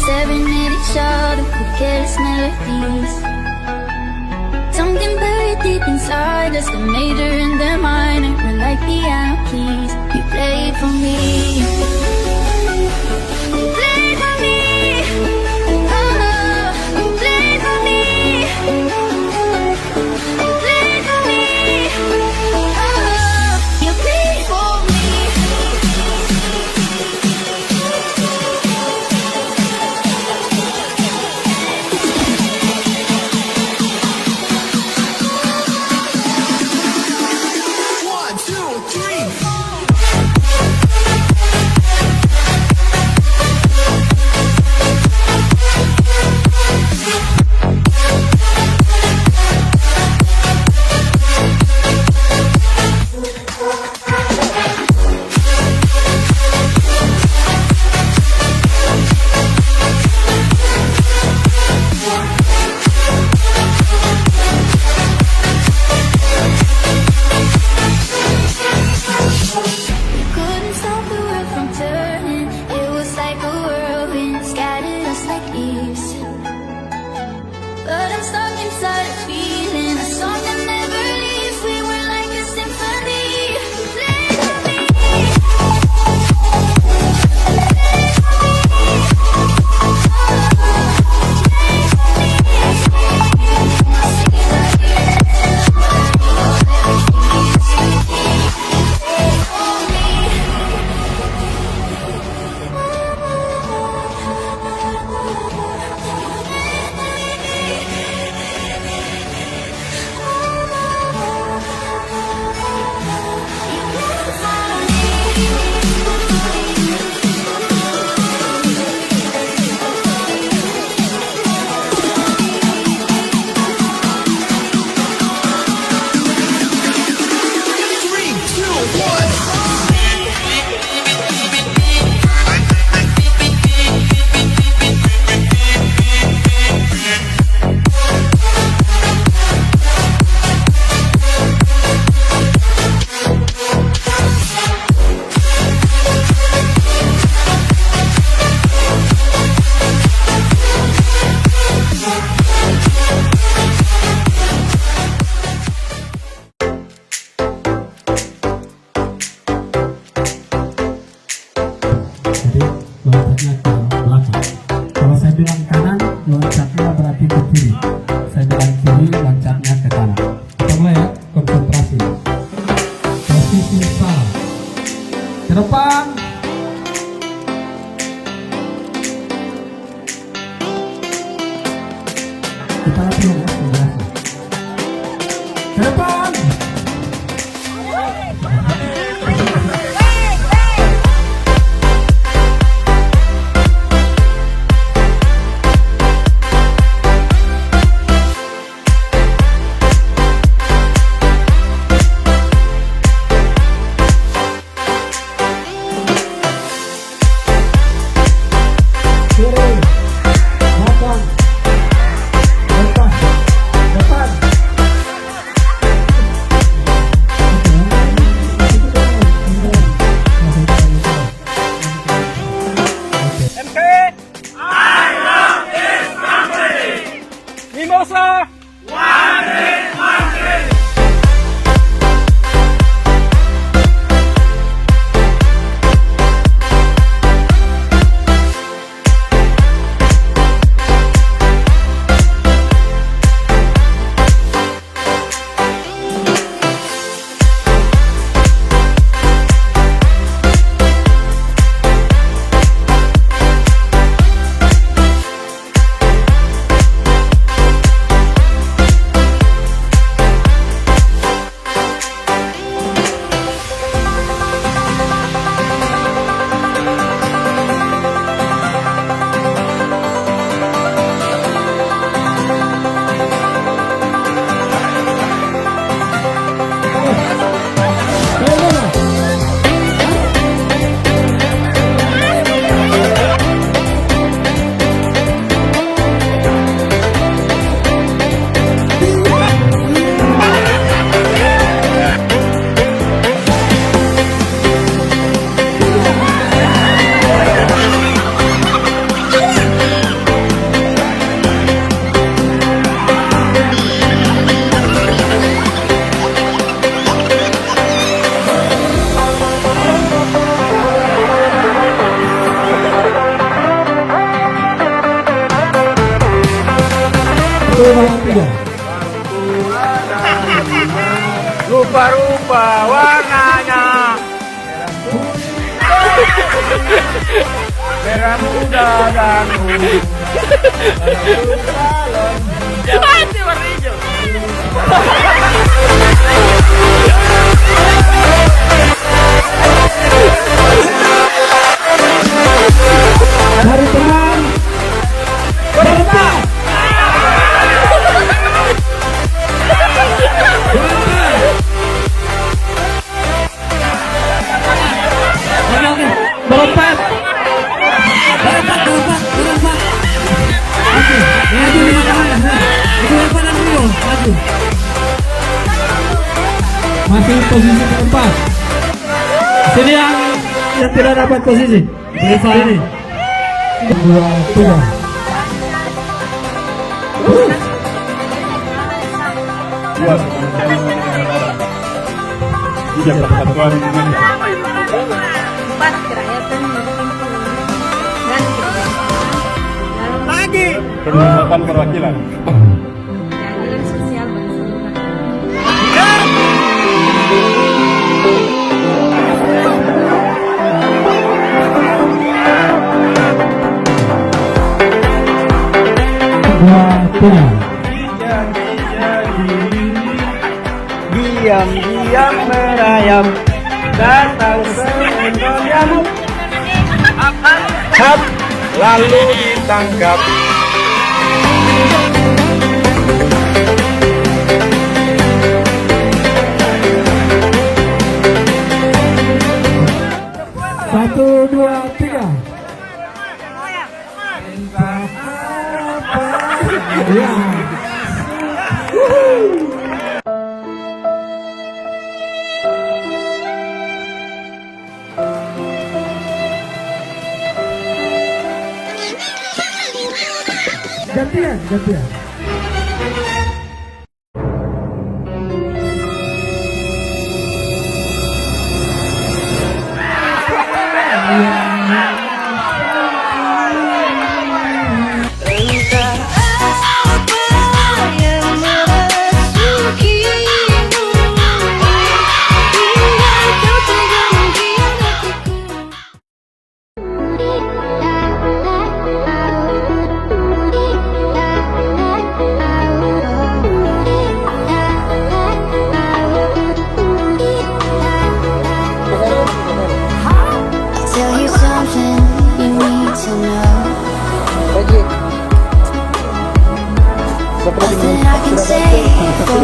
Staring at each other with careless melodies. Something buried deep inside us, the major and the minor were like piano keys. You played for me. You played for me. Oh, you played for me. You played for me. Oh, you played for me. But I'm stuck inside a feeling, a song that never leaves. We were like a symphony. Play for me. Loncatnya ke belakang. Kalau saya bilang kanan, loncatnya berarti ke kiri. Saya bilang kiri, loncatnya ke kanan. Kita mulai ya, konsentrasi. Posisi sah. Ke depan. Kita latihan ya, biasa. Ke depan. dua, tiga. Rupa-rupa warnanya merah muda dan ungu. Mati warna hijau. Dari teman berempat. Berempat. Masih posisi keempat. Sini yang tidak dapat posisi. Sini. Dua, tiga. Lagi penempatan perwakilan. Dua, tiga. Diam-diam merayap datang seekor nyamuk, hap lalu ditangkap. Satu, dua, tiga. Ya. Gantian. Tell you something you need to know. Nothing I can say for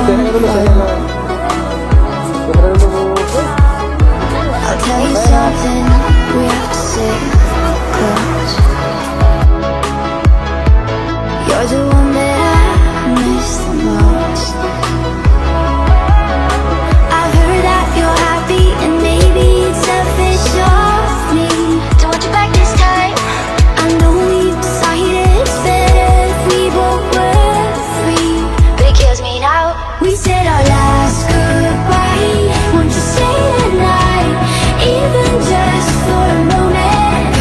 I'll tell you something we have to say close. You're the one that I miss the most. I've heard that you're happy and maybe it's selfish of me to want you back this time. I know we decided it's better if we both were free, but it kills me now. We said our last goodbye. Won't you stay tonight, even just for a moment?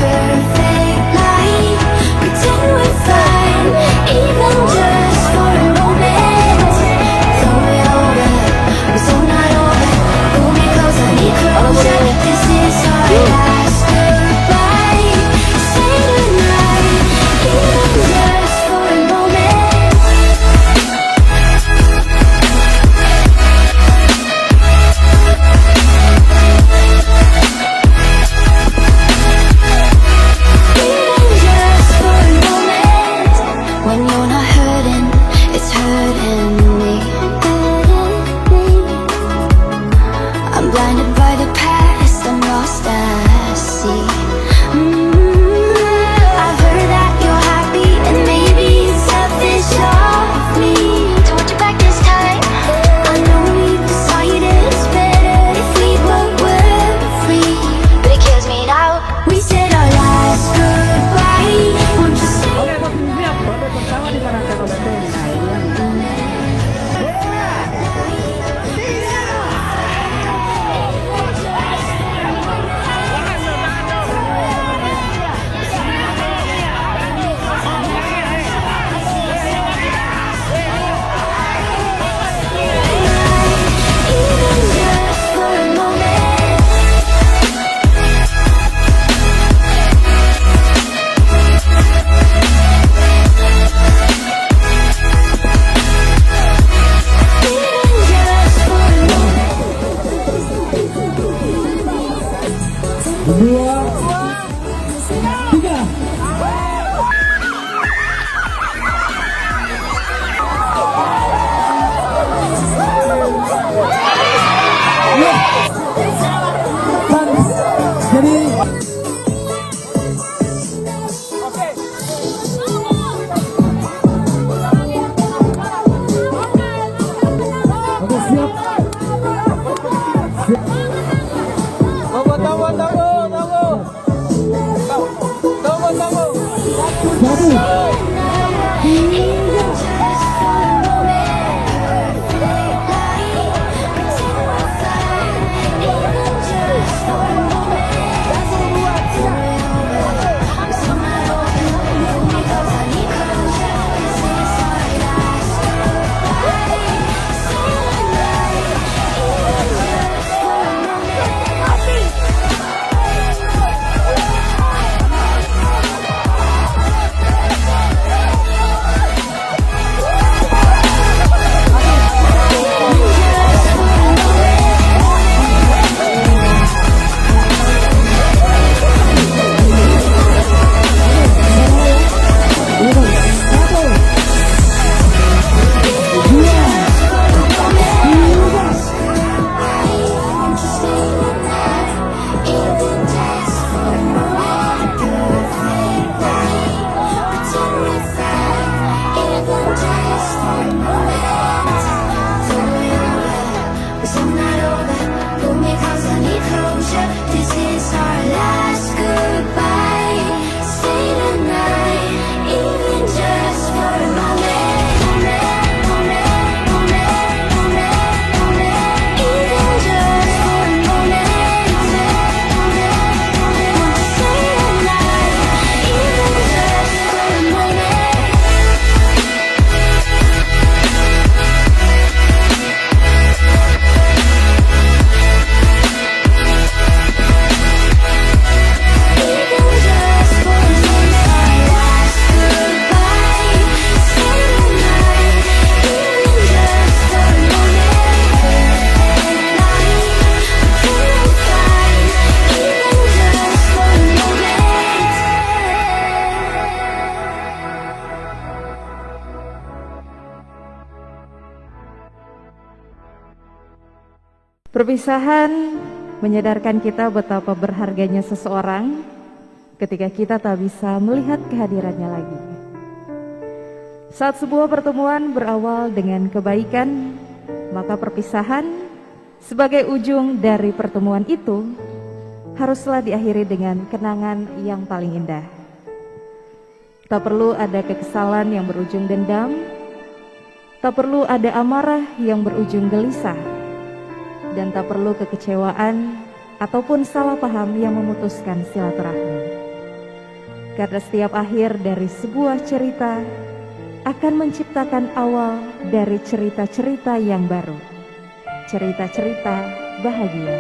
Perpisahan menyadarkan kita betapa berharganya seseorang ketika kita tak bisa melihat kehadirannya lagi. Saat sebuah pertemuan berawal dengan kebaikan, maka perpisahan sebagai ujung dari pertemuan itu haruslah diakhiri dengan kenangan yang paling indah. Tak perlu ada kekesalan yang berujung dendam, tak perlu ada amarah yang berujung gelisah, dan tak perlu kekecewaan ataupun salah paham yang memutuskan silaturahmi. Karena setiap akhir dari sebuah cerita akan menciptakan awal dari cerita-cerita yang baru, cerita-cerita bahagia.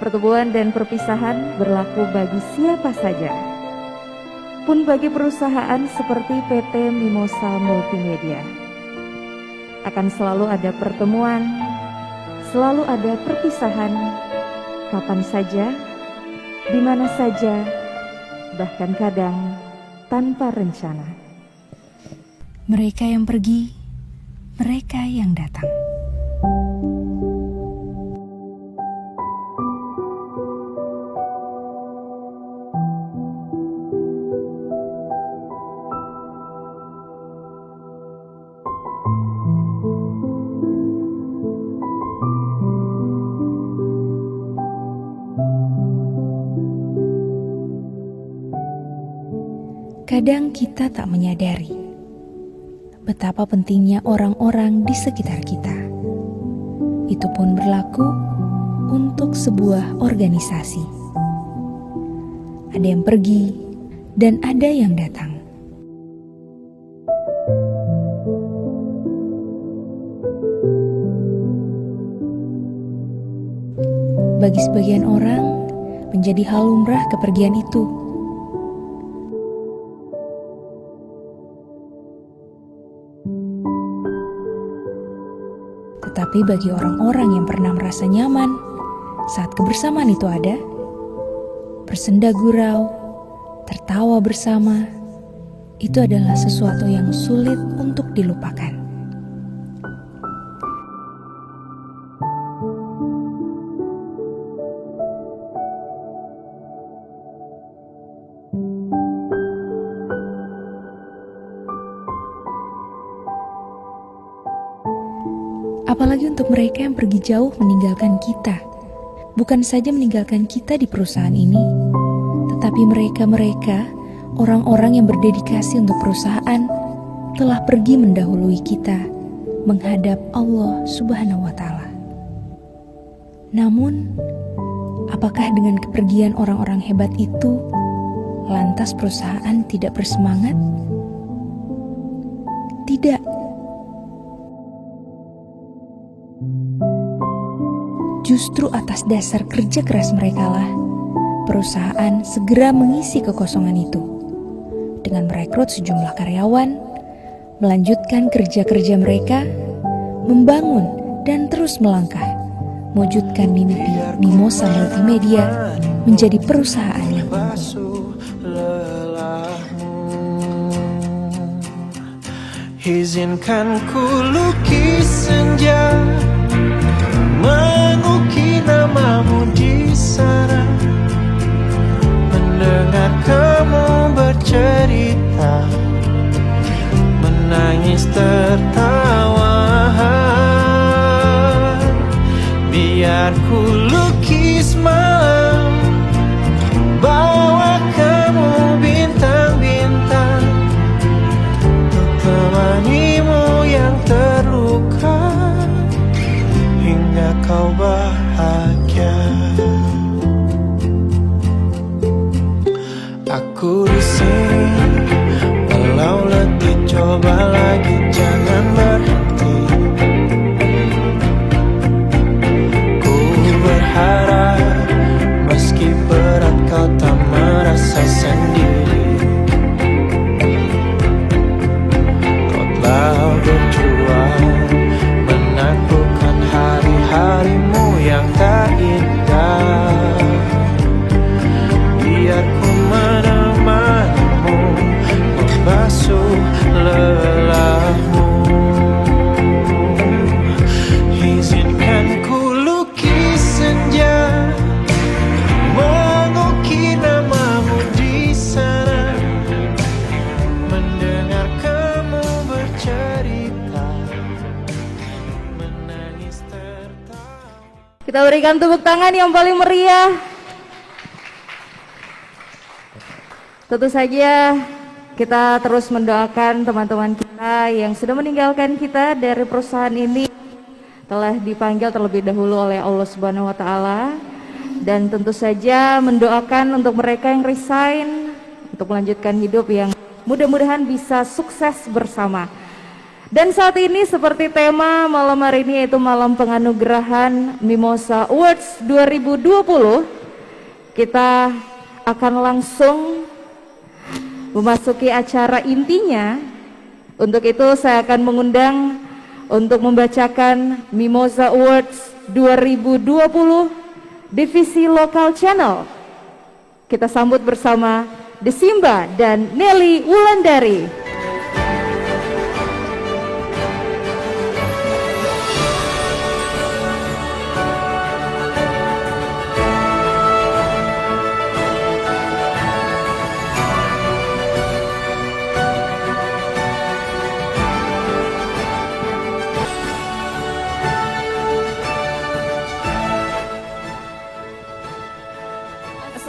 Pertemuan dan perpisahan berlaku bagi siapa saja, pun bagi perusahaan seperti PT Mimosa Multimedia. Akan selalu ada pertemuan, selalu ada perpisahan, kapan saja, di mana saja, bahkan kadang tanpa rencana. Mereka yang pergi, mereka yang datang. Kadang kita tak menyadari betapa pentingnya orang-orang di sekitar kita. Itu pun berlaku untuk sebuah organisasi. Ada yang pergi dan ada yang datang. Bagi sebagian orang, menjadi hal lumrah kepergian itu. Tetapi bagi orang-orang yang pernah merasa nyaman saat kebersamaan itu ada, bersenda gurau, tertawa bersama, itu adalah sesuatu yang sulit untuk dilupakan. Apalagi untuk mereka yang pergi jauh meninggalkan kita. Bukan saja meninggalkan kita di perusahaan ini, tetapi mereka orang-orang yang berdedikasi untuk perusahaan telah pergi mendahului kita menghadap Allah Subhanahu wa Ta'ala. Namun, apakah dengan kepergian orang-orang hebat itu, lantas perusahaan tidak bersemangat? Tidak. Justru atas dasar kerja keras merekalah, perusahaan segera mengisi kekosongan itu dengan merekrut sejumlah karyawan, melanjutkan kerja-kerja mereka, membangun dan terus melangkah, mewujudkan mimpi Mimosa Multimedia menjadi perusahaan yang izinkan ku lukis senja, mengukir namamu di sana, mendengar kamu bercerita, menangis tertawa. Biar ku lukis malam, bawa kamu bintang-bintang, untuk temanimu yang terluka hingga kau bahagia. Aku di sini, walau letih coba lagi, jangan berhenti. Ku berharap meski berat kau tak merasa sendiri. Kau telah berjuang menaklukkan hari-harimu yang tak indah. Biar ku menemanimu, membasuh lelahmu. Izinkan ku lukis senja, mengukir namamu di sana, mendengar kamu bercerita, menangis tertawa. Kita berikan tepuk tangan yang paling meriah. Tentu saja kita terus mendoakan teman-teman kita yang sudah meninggalkan kita dari perusahaan ini, telah dipanggil terlebih dahulu oleh Allah Subhanahu wa Ta'ala, dan tentu saja mendoakan untuk mereka yang resign untuk melanjutkan hidup yang mudah-mudahan bisa sukses bersama. Dan saat ini seperti tema malam hari ini, yaitu malam penganugerahan Mimosa Awards 2020, kita akan langsung memasuki acara intinya. Untuk itu saya akan mengundang untuk membacakan Mimosa Awards 2020 Divisi Lokal Channel. Kita sambut bersama Desimba dan Nelly Wulandari.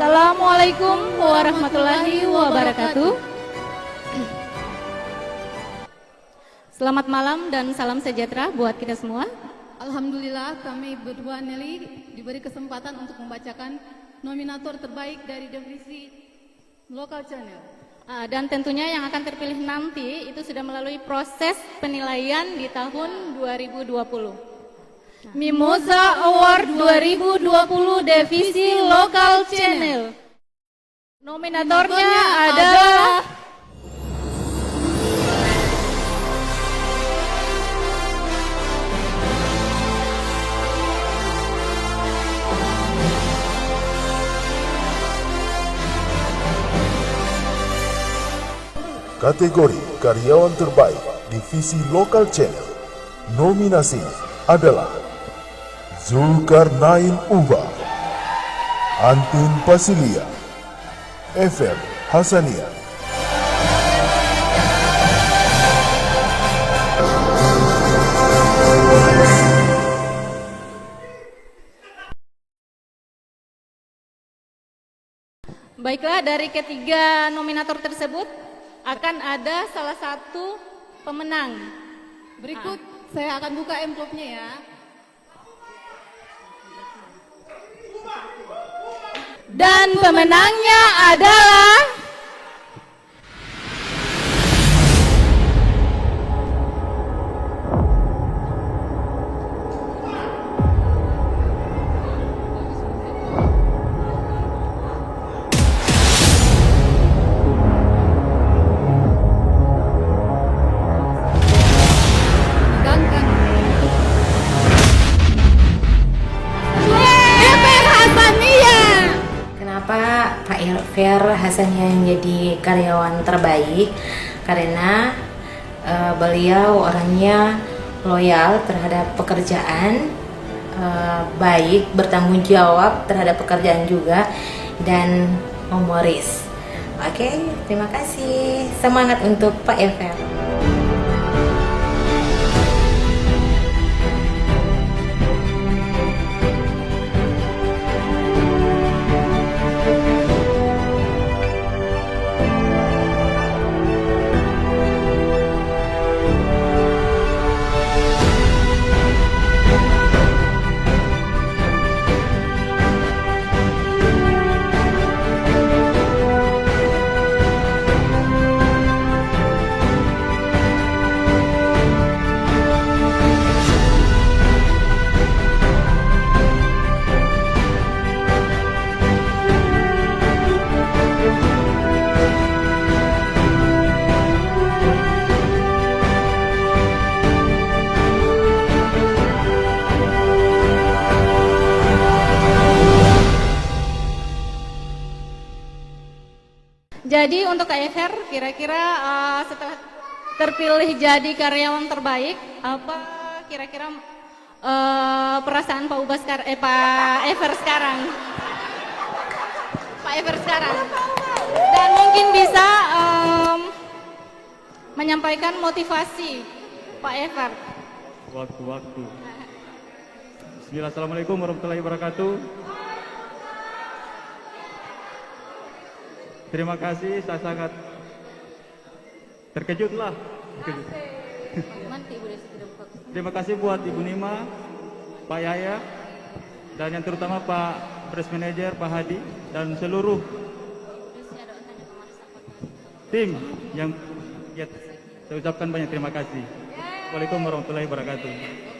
Assalamualaikum warahmatullahi wabarakatuh. Selamat malam dan salam sejahtera buat kita semua. Alhamdulillah kami berdua Nelly diberi kesempatan untuk membacakan nominator terbaik dari divisi Local Channel. Dan tentunya yang akan terpilih nanti itu sudah melalui proses penilaian di tahun 2020. Mimosa Award 2020 Divisi Local Channel. Nominatornya adalah kategori karyawan terbaik Divisi Lokal Channel. Nominasi adalah Zulkarnain Uba, Antin Pasilia, Evel Hasania. Baiklah, dari ketiga nominator tersebut akan ada salah satu pemenang. Berikut saya akan buka envelope-nya ya. Dan pemenangnya adalah Sedangkan FR Hasaniyah. Kenapa Pak Fer Hasaniyah yang jadi karyawan terbaik? Karena beliau orangnya loyal terhadap pekerjaan, baik, bertanggung jawab terhadap pekerjaan juga, dan humoris. Oke, terima kasih. Semangat untuk Pak Fer. Jadi untuk KFR kira-kira setelah terpilih jadi karyawan terbaik, apa kira-kira perasaan Pak Ever sekarang? Pak Ever sekarang. Dan mungkin bisa menyampaikan motivasi Pak Ever. Waktu-waktu. Bismillah, assalamualaikum warahmatullahi wabarakatuh. Terima kasih, saya sangat terkejut lah. Terima kasih buat Ibu Nima, Pak Yaya, dan yang terutama Pak Press Manager, Pak Hadi, dan seluruh tim yang saya ucapkan banyak terima kasih. Waalaikumsalam warahmatullahi wabarakatuh.